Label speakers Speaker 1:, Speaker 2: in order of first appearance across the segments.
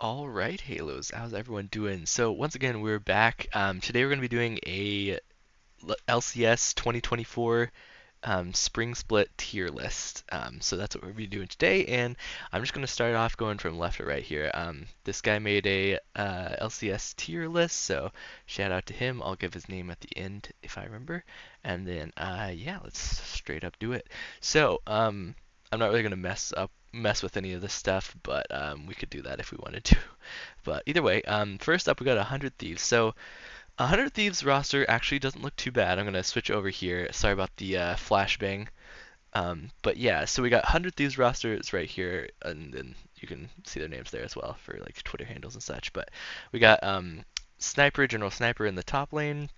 Speaker 1: All right, Halos, how's everyone doing? So once again, we're back. Today we're going to be doing a LCS 2024 spring split tier list. So that's what we're going to be doing today, and I'm just going to start off going from left to right here. This guy made a LCS tier list, so shout out to him. I'll give his name at the end if I remember, and then yeah, let's straight up do it. So I'm not really going to mess with any of this stuff, but we could do that if we wanted to. But either way, first up we got 100 Thieves. So 100 Thieves roster actually doesn't look too bad. I'm gonna switch over here. Sorry about the flashbang. But yeah, so we got 100 Thieves rosters right here, and then you can see their names there as well for like Twitter handles and such. But we got Sniper, General Sniper in the top lane.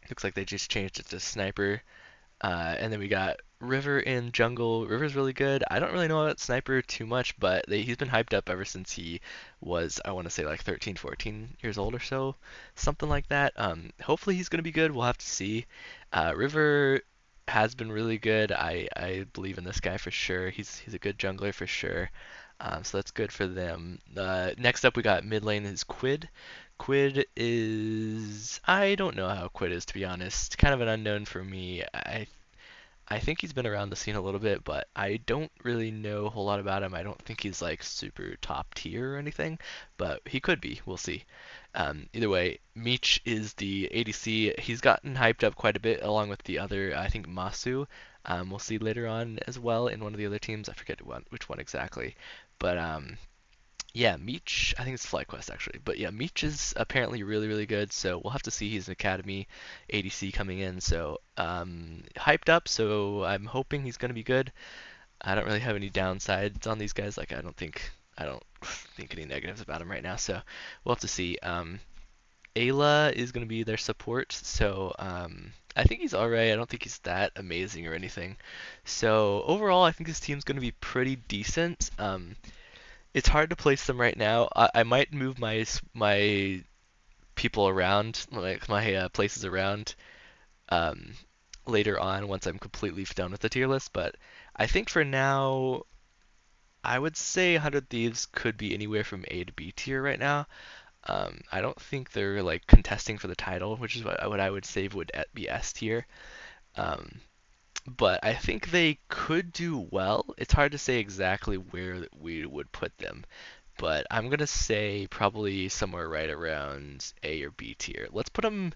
Speaker 1: Looks like they just changed it to Sniper. And then we got River in jungle. River's really good. I don't really know about Sniper too much, but he's been hyped up ever since he was, I want to say, like 13, 14 years old or so, something like that. Hopefully he's going to be good. We'll have to see. River has been really good. I believe in this guy for sure. He's a good jungler for sure. So that's good for them. Next up, we got mid lane is Quid. Quid is I don't know how Quid is, to be honest. Kind of an unknown for me. I think he's been around the scene a little bit, but I don't really know a whole lot about him. I don't think he's like super top tier or anything, but he could be. We'll see. Either way, Meech is the ADC. He's gotten hyped up quite a bit along with the other, I think Masu. We'll see later on as well in one of the other teams. I forget which one exactly, but yeah, Meech, I think it's FlyQuest actually, but yeah, Meech is apparently really, really good, so we'll have to see. He's an Academy ADC coming in, so hyped up, so I'm hoping he's going to be good. I don't really have any downsides on these guys, like I don't think any negatives about him right now, so we'll have to see. Ayla is going to be their support, so I think he's alright. I don't think he's that amazing or anything. So overall, I think this team's going to be pretty decent. It's hard to place them right now. I might move my people around, like my places around um, later on once I'm completely done with the tier list. But I think for now, I would say 100 Thieves could be anywhere from A to B tier right now. I don't think they're like contesting for the title, which is what I would say would be S tier. Um, but I think they could do well. It's hard to say exactly where we would put them, but I'm gonna say probably somewhere right around A or B tier. Let's put them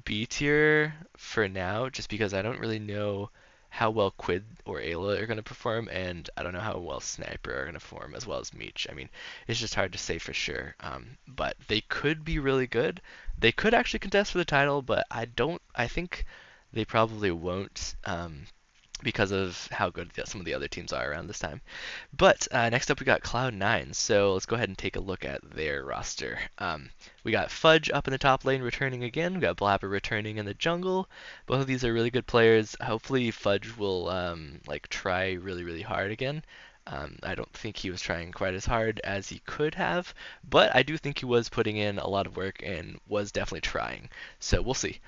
Speaker 1: B tier for now, just because I don't really know how well Quid or Ayla are gonna perform, and I don't know how well Sniper are gonna perform as well as Meech. I mean, it's just hard to say for sure. But they could be really good. They could actually contest for the title, but I don't. I think they probably won't. Because of how good some of the other teams are around this time. But next up, we got Cloud9. So let's go ahead and take a look at their roster. We got Fudge up in the top lane returning again. We got Blabber returning in the jungle. Both of these are really good players. Hopefully, Fudge will like try really, really hard again. I don't think he was trying quite as hard as he could have, but I do think he was putting in a lot of work and was definitely trying. So we'll see.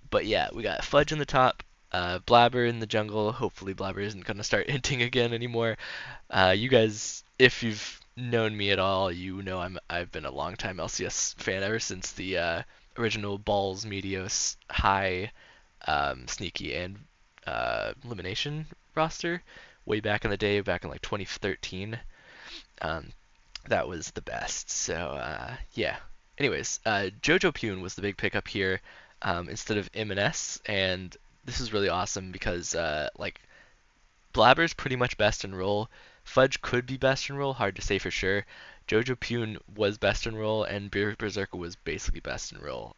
Speaker 1: But yeah, we got Fudge in the top, Blabber in the jungle. Hopefully, Blabber isn't going to start hinting again anymore. You guys, if you've known me at all, you know I've been a long time LCS fan ever since the original Balls, Meteos, High, Sneaky, and Elimination roster way back in the day, back in like 2013. Um, that was the best. So yeah. Anyways, Jojo Pune was the big pickup here instead of M&S, and this is really awesome because like Blabber's pretty much best in role. Fudge could be best in role, hard to say for sure. Jojo Pune was best in role, and Berserker was basically best in role.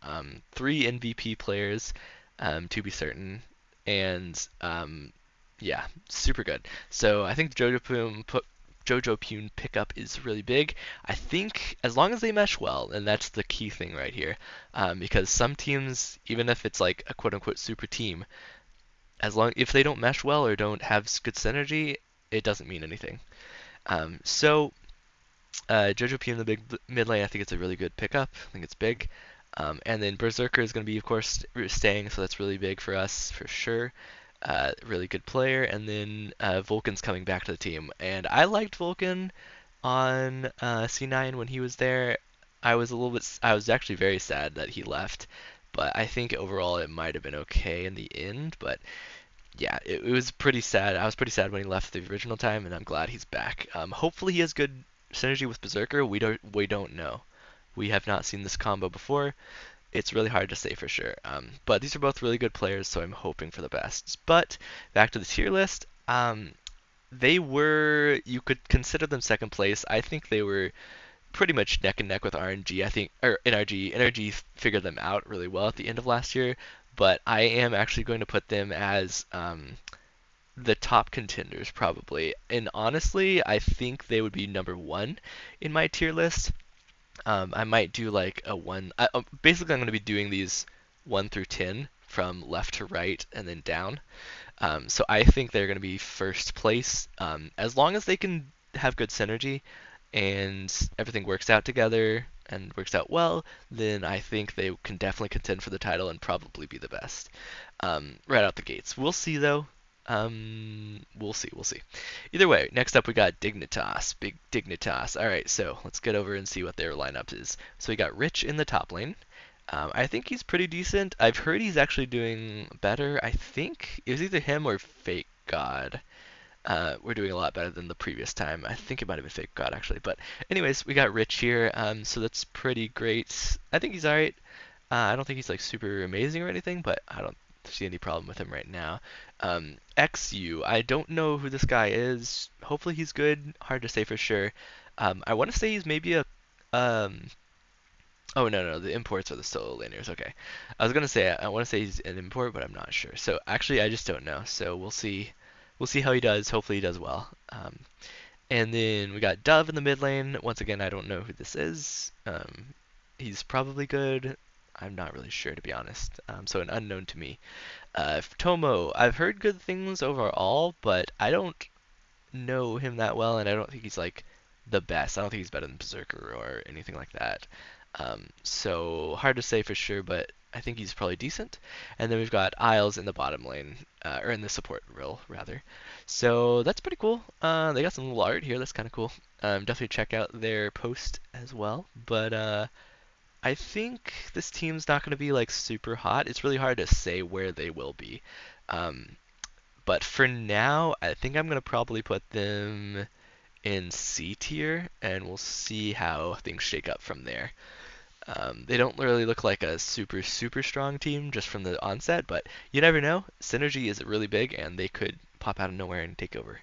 Speaker 1: Three MVP players, to be certain, and yeah, super good. So I think Jojo Pune pickup is really big. I think as long as they mesh well, and that's the key thing right here, because some teams, even if it's like a quote unquote super team, as long if they don't mesh well or don't have good synergy, it doesn't mean anything. So Jojo P in the big mid lane, I think it's a really good pickup. I think it's big. And then Berserker is going to be, of course, staying, so that's really big for us for sure. Really good player. And then Vulcan's coming back to the team, and I liked Vulcan. on C9 when he was there. I was actually very sad that he left, but I think overall it might have been okay in the end. But yeah, it was pretty sad. I was pretty sad when he left the original time, and I'm glad he's back. Hopefully he has good synergy with Berserker. We don't know. We have not seen this combo before. It's really hard to say for sure. But these are both really good players, so I'm hoping for the best. But back to the tier list. They were, you could consider them second place. I think they were pretty much neck and neck with RNG. I think, or NRG. NRG figured them out really well at the end of last year, but I am actually going to put them as the top contenders probably. And honestly, I think they would be number one in my tier list. I might do like a one. Basically, I'm going to be doing these 1 through 10 from left to right and then down. So I think they're going to be first place. As long as they can have good synergy and everything works out together and works out well, then I think they can definitely contend for the title and probably be the best right out the gates. We'll see though. We'll see. We'll see. Either way, next up we got Dignitas. Big Dignitas. All right, so let's get over and see what their lineup is. So we got Rich in the top lane. I think he's pretty decent. I've heard he's actually doing better. I think it was either him or Fake God. We're doing a lot better than the previous time. I think it might have been Fake God actually. But anyways, we got Rich here. So that's pretty great. I think he's alright. I don't think he's like super amazing or anything, but I don't see any problem with him right now. XU. I don't know who this guy is. Hopefully he's good. Hard to say for sure. I want to say he's maybe a um, Oh no, the imports are the solo laners. Okay, I was gonna say I want to say he's an import, but I'm not sure. So actually, I just don't know. So we'll see. We'll see how he does. Hopefully, he does well. And then we got Dove in the mid lane. Once again, I don't know who this is. He's probably good. I'm not really sure to be honest. So an unknown to me. Tomo, I've heard good things overall, but I don't know him that well, and I don't think he's like the best. I don't think he's better than Berserker or anything like that. So hard to say for sure, but I think he's probably decent. And then we've got Isles in the bottom lane, or in the support role rather. So that's pretty cool. They got some little art here. That's kind of cool. Definitely check out their post as well. But I think this team's not going to be like super hot. It's really hard to say where they will be. Um, but for now, I think I'm going to probably put them in C tier, and we'll see how things shake up from there. They don't really look like a super strong team just from the onset, but you never know. Synergy is really big, and they could pop out of nowhere and take over.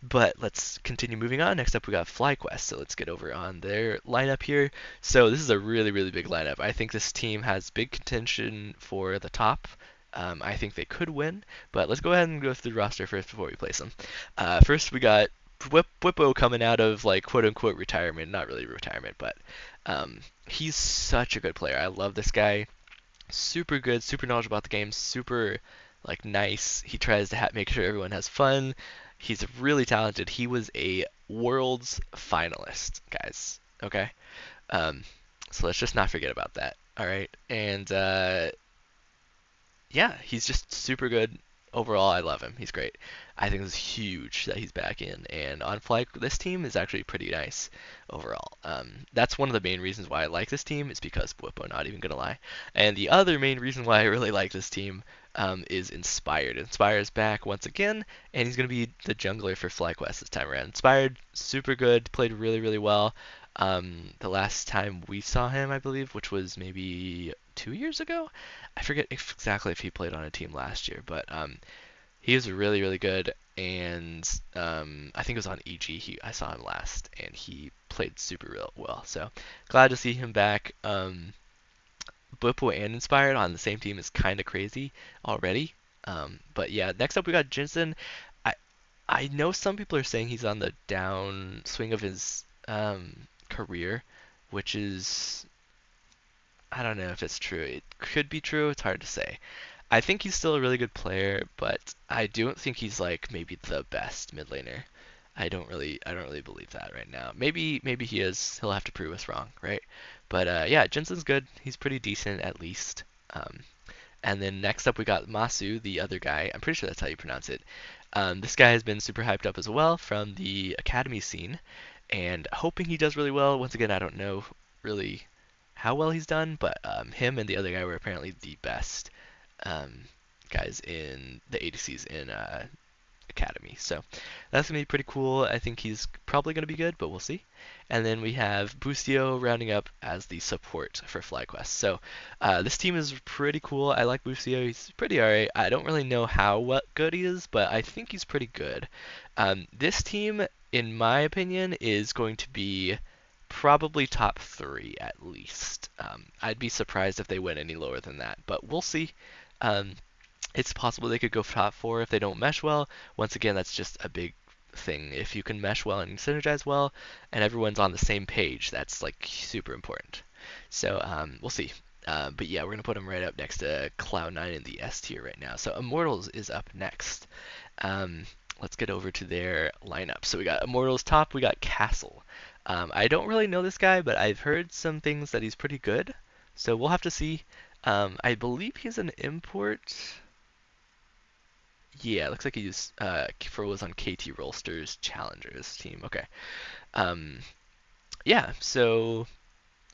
Speaker 1: But let's continue moving on. Next up, we got FlyQuest. So let's get over on their lineup here. So this is a really big lineup. I think this team has big contention for the top. I think they could win, but let's go ahead and go through the roster first before we place them. First, we got Whippo coming out of like quote unquote retirement. Not really retirement, but he's such a good player. I love this guy. Super good, super knowledgeable about the game, super like nice. He tries to make sure everyone has fun. He's really talented. He was a world's finalist, guys. Okay. Um, so let's just not forget about that. All right. And yeah, he's just super good. Overall, I love him. He's great. I think it's huge that he's back in. And on Fly, this team is actually pretty nice overall. That's one of the main reasons why I like this team is because Bwipo, not even gonna lie. And the other main reason why I really like this team is Inspired. Inspired's back once again, and he's gonna be the jungler for FlyQuest this time around. Inspired, super good, played really well. The last time we saw him, I believe, which was maybe 2 years ago. I forget exactly if he played on a team last year, but he was really good. And I think it was on EG. I saw him last, and he played super real well. So glad to see him back. Bwipo and Inspired on the same team is kind of crazy already. But yeah, next up we got Jinsen. I I know some people are saying he's on the downswing of his career, which is I don't know if it's true. It could be true. It's hard to say. I think he's still a really good player, but I don't think he's like maybe the best mid laner. I don't really believe that right now. Maybe he is. He'll have to prove us wrong, right? But yeah, Jensen's good. He's pretty decent at least. Um, and then next up we got Masu, the other guy. I'm pretty sure that's how you pronounce it. This guy has been super hyped up as well from the academy scene, and hoping he does really well. Once again, I don't know really how well he's done, but him and the other guy were apparently the best um, guys in the ADCs in Academy. So that's going to be pretty cool. I think he's probably going to be good, but we'll see. And then we have Boostio rounding up as the support for FlyQuest. So this team is pretty cool. I like Boostio. He's pretty alright. I don't really know how good he is, but I think he's pretty good. This team, in my opinion, is going to be probably top three at least. I'd be surprised if they went any lower than that, but we'll see. Um, it's possible they could go top four if they don't mesh well. Once again, that's just a big thing. If you can mesh well and synergize well, and everyone's on the same page, that's like super important. So we'll see. But yeah, we're gonna put them right up next to Cloud9 in the S tier right now. So Immortals is up next. Um, let's get over to their lineup. So we got Immortals top. We got Castle. I don't really know this guy, but I've heard some things that he's pretty good. So we'll have to see. I believe he's an import. Yeah, looks like he's was on KT Rolster's Challengers team. Okay. Um, yeah, so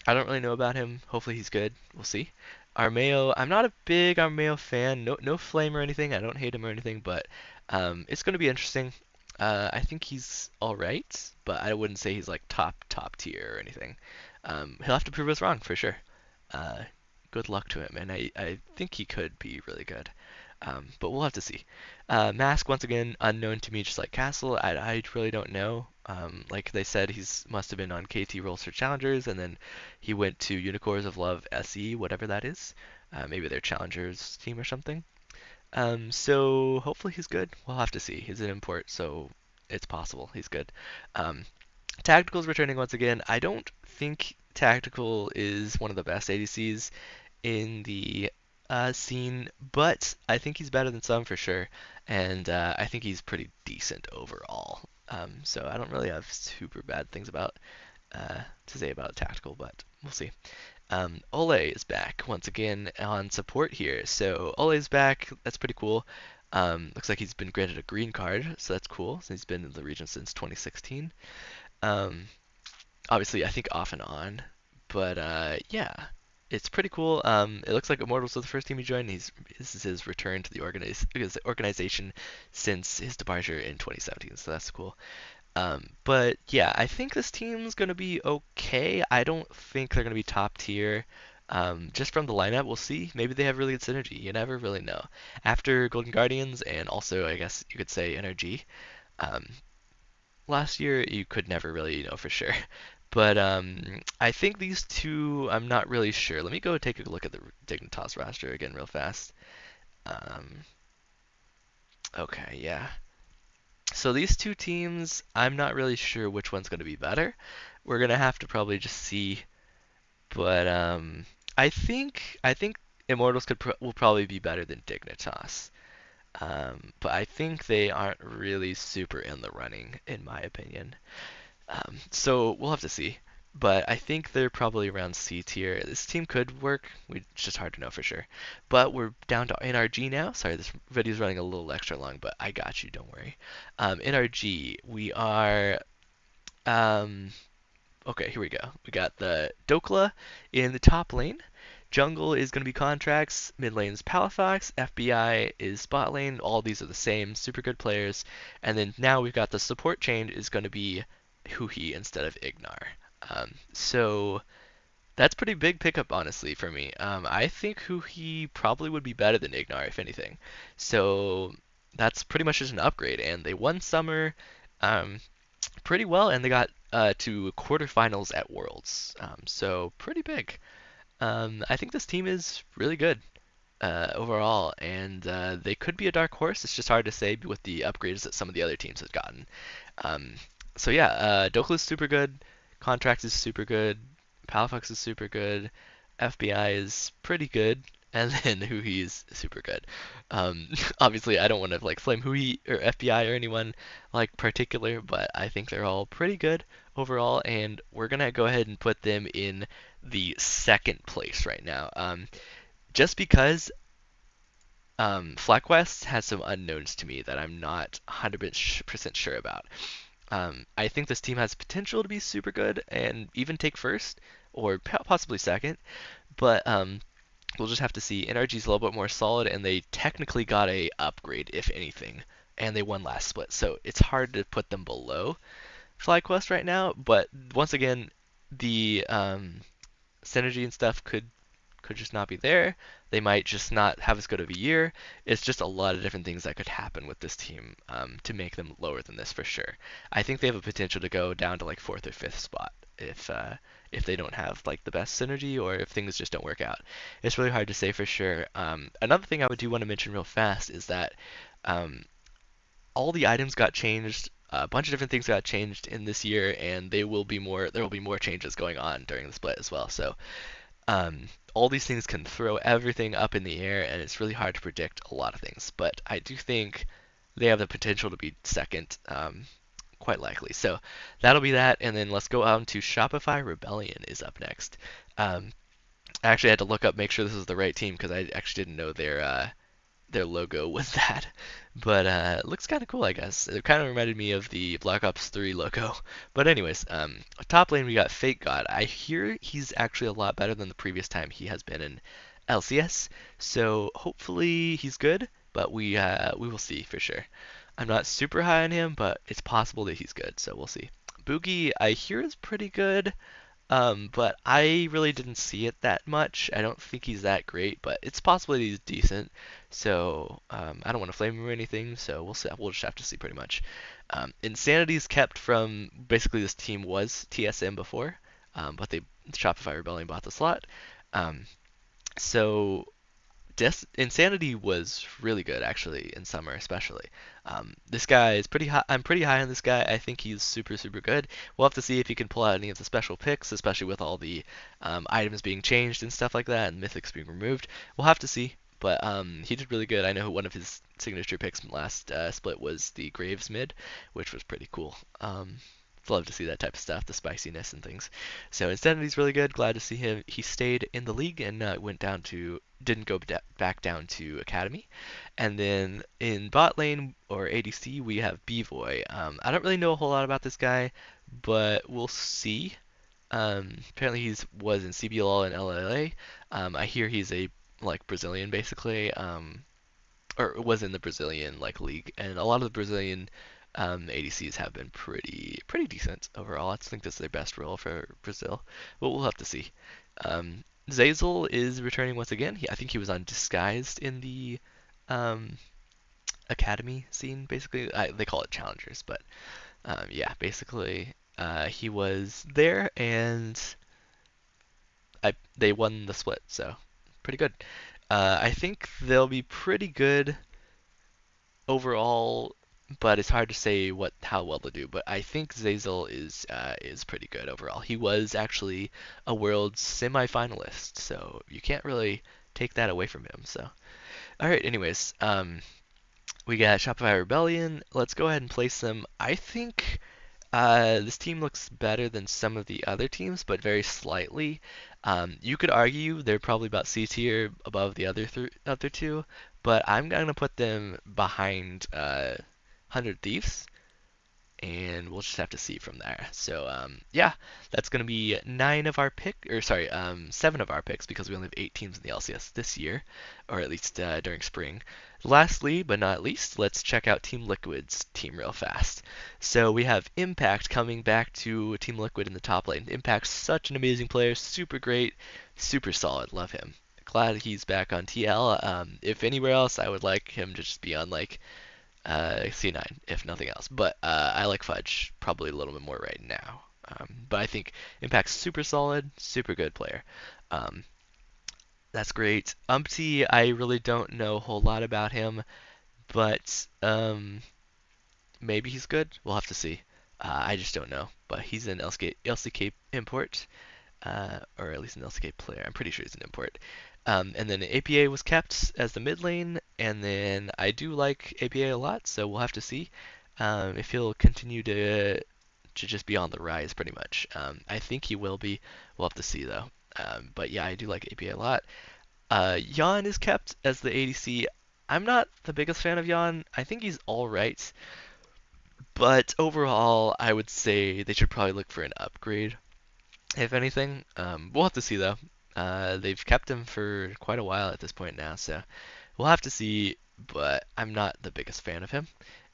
Speaker 1: I don't really know about him. Hopefully he's good. We'll see. Armeo, I'm not a big Armeo fan. No flame or anything. I don't hate him or anything, but it's going to be interesting. I think he's all right, but I wouldn't say he's like top tier or anything. He'll have to prove us wrong for sure. Uh, Good luck to him, and I think he could be really good. But we'll have to see. Mask, once again, unknown to me, just like Castle. I really don't know. Like they said, he's must have been on KT Rolster Challengers, and then he went to Unicorns of Love SE, whatever that is. Maybe their Challengers team or something. So hopefully he's good. We'll have to see. He's an import, so it's possible he's good. Um, Tactical's returning once again. I don't think Tactical is one of the best ADCs in the scene, but I think he's better than some for sure, and I think he's pretty decent overall. So I don't really have super bad things about to say about Tactical, but we'll see. Ole is back once again on support here. So Ole's back. That's pretty cool. Looks like he's been granted a green card, so that's cool. Since he's been in the region since 2016. Um, Obviously, I think off and on, but yeah, it's pretty cool. It looks like Immortals was the first team he joined. This is his return to the organization since his departure in 2017, so that's cool. But yeah, I think this team's gonna be okay. I don't think they're gonna be top tier. Just from the lineup, we'll see. Maybe they have really good synergy. You never really know. After Golden Guardians and also I guess you could say NRG, um, last year you could never really know for sure. But I think these two, I'm not really sure. Let me go take a look at the Dignitas roster again real fast. Um, okay, yeah. So these two teams, I'm not really sure which one's going to be better. We're gonna have to probably just see. But I think Immortals will probably be better than Dignitas. But I think they aren't really super in the running, in my opinion. So we'll have to see. But I think they're probably around C tier. This team could work. It's just hard to know for sure. But we're down to NRG now. Sorry, this video's running a little extra long, but I got you. Don't worry. NRG, we are. Um, okay, here we go. We got the Dokla in the top lane. Jungle is going to be Contracts. Mid lane is Palafox. FBI is Spot lane. All these are the same. Super good players. And then now we've got the support change is going to be Huhi instead of Ignar. So that's pretty big pickup, honestly, for me. I think Huhi probably would be better than Ignar, if anything. So that's pretty much just an upgrade. And they won Summer um, pretty well, and they got to quarterfinals at Worlds. So pretty big. I think this team is really good overall, and they could be a dark horse. It's just hard to say with the upgrades that some of the other teams have gotten. Um, so yeah, Dokla's super good, Contracts is super good, Palafox is super good, FBI is pretty good, and then Huhi is super good. Obviously, I don't want to like flame Huhi or FBI or anyone like particular, but I think they're all pretty good overall, and we're gonna go ahead and put them in the second place right now. Just because FlyQuest has some unknowns to me that I'm not 100% sure about. I think this team has potential to be super good and even take first or possibly second, but we'll just have to see. NRG's a little bit more solid, and they technically got a upgrade, if anything, and they won last split, so it's hard to put them below FlyQuest right now. But once again, the synergy and stuff could just not be there. They might just not have as good of a year. It's just a lot of different things that could happen with this team to make them lower than this for sure. I think they have a potential to go down to like fourth or fifth spot if they don't have like the best synergy or if things just don't work out. It's really hard to say for sure. Another thing I would do want to mention real fast is that um, all the items got changed. A bunch of different things got changed in this year, and they will be more. There will be more changes going on during the split as well. So all these things can throw everything up in the air, and it's really hard to predict a lot of things. But I do think they have the potential to be second, quite likely. So that'll be that, and then let's go on to Shopify Rebellion is up next. Um, I actually had to look up, make sure this is the right team because I actually didn't know their logo was that. But it looks kind of cool, I guess. It kind of reminded me of the Black Ops 3 logo. But anyways, top lane we got Fake God. I hear he's actually a lot better than the previous time he has been in LCS. So hopefully he's good, but we will see for sure. I'm not super high on him, but it's possible that he's good, so we'll see. Boogie, I hear is pretty good. But I really didn't see it that much. I don't think he's that great, but it's possible that he's decent. So I don't want to flame him or anything. So we'll see. We'll just have to see pretty much. Insanity's kept from basically this team was TSM before, but they Shopify Rebellion bought the slot. Um, so Insanity was really good actually in summer especially. This guy is pretty high. I'm pretty high on this guy. I think he's super super good. We'll have to see if he can pull out any of the special picks, especially with all the items being changed and stuff like that, and mythics being removed. We'll have to see. But he did really good. I know one of his signature picks from last split was the Graves mid, which was pretty cool. Love to see that type of stuff, the spiciness and things. So Insanity's really good. Glad to see him. He stayed in the league and didn't go back down to Academy. And then in bot lane or ADC we have Bvoy. I don't really know a whole lot about this guy, but we'll see. Apparently was in CBLL and LLA. I hear he's a like Brazilian basically. Or was in the Brazilian like league, and a lot of the Brazilian ADCs have been pretty decent overall. I think that's their best role for Brazil, but we'll have to see. Zazel is returning once again. I think he was on Disguised in the um, academy scene, basically. They call it challengers, but yeah, basically he was there, and they won the split, so pretty good. I think they'll be pretty good overall, but it's hard to say how well they'll do. But I think Zazel is pretty good overall. He was actually a world semifinalist, so you can't really take that away from him. So, all right. Anyways, we got Shopify Rebellion. Let's go ahead and place them. I think this team looks better than some of the other teams, but very slightly. You could argue they're probably about C tier above the other two, but I'm gonna put them behind 100 Thieves, and we'll just have to see from there. So yeah, that's gonna be seven of our picks because we only have 8 teams in the LCS this year, or at least during spring. Lastly, but not least, let's check out Team Liquid's team real fast. So we have Impact coming back to Team Liquid in the top lane. Impact's such an amazing player, super great, super solid, love him. Glad he's back on TL. If anywhere else, I would like him to just be on like C9, if nothing else. But I like Fudge probably a little bit more right now. But I think Impact's super solid, super good player. Um, that's great. Umpty, I really don't know a whole lot about him, but maybe he's good. We'll have to see. I just don't know. But he's an LCK import, or at least an LCK player. I'm pretty sure he's an import. And then APA was kept as the mid lane, and then I do like APA a lot, so we'll have to see if he'll continue to just be on the rise, pretty much. I think he will be. We'll have to see though. But yeah, I do like APA a lot. Yan is kept as the ADC. I'm not the biggest fan of Yan. I think he's all right. But overall, I would say they should probably look for an upgrade, if anything. We'll have to see though. They've kept him for quite a while at this point now, so we'll have to see. But I'm not the biggest fan of him.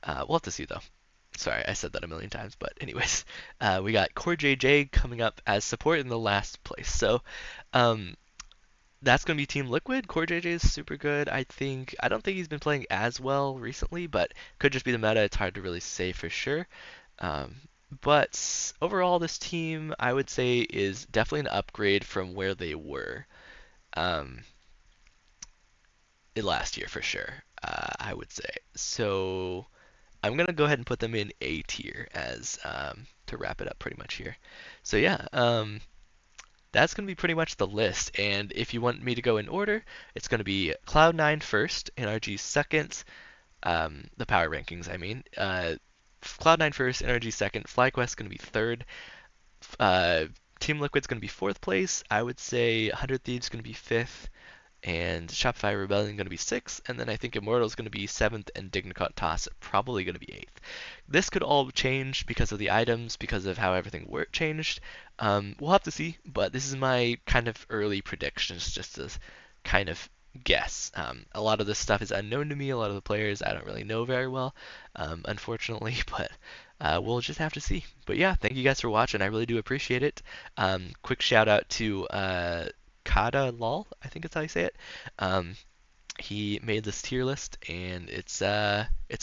Speaker 1: We'll have to see though. Sorry, I said that a million times, but anyways, we got Core JJ coming up as support in the last place. So, um, that's going to be Team Liquid. Core JJ is super good. I don't think he's been playing as well recently, but could just be the meta. It's hard to really say for sure. Um, but overall, this team I would say is definitely an upgrade from where they were um, in last year for sure. I would say. So I'm gonna go ahead and put them in A tier as to wrap it up pretty much here. So yeah, that's going to be pretty much the list. And if you want me to go in order, it's going to be Cloud9 first, NRG second, the power rankings, I mean. Cloud9 first, NRG second, FlyQuest going to be third, uh, Team Liquid's going to be fourth place. I would say 100 Thieves going to be fifth, and Shopify Rebellion going to be sixth, and then I think Immortal is going to be seventh, and Dignitas probably going to be eighth. This could all change because of the items, because of how everything changed. We'll have to see, but this is my kind of early predictions, just to kind of guess. A lot of this stuff is unknown to me. A lot of the players I don't really know very well, unfortunately, but we'll just have to see. But yeah, thank you guys for watching. I really do appreciate it. Quick shout out to Kata Lol, I think that's how you say it. Um, he made this tier list, and it's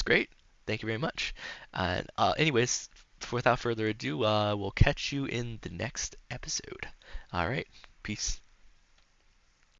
Speaker 1: great. Thank you very much. Anyways, without further ado, we'll catch you in the next episode. All right, peace.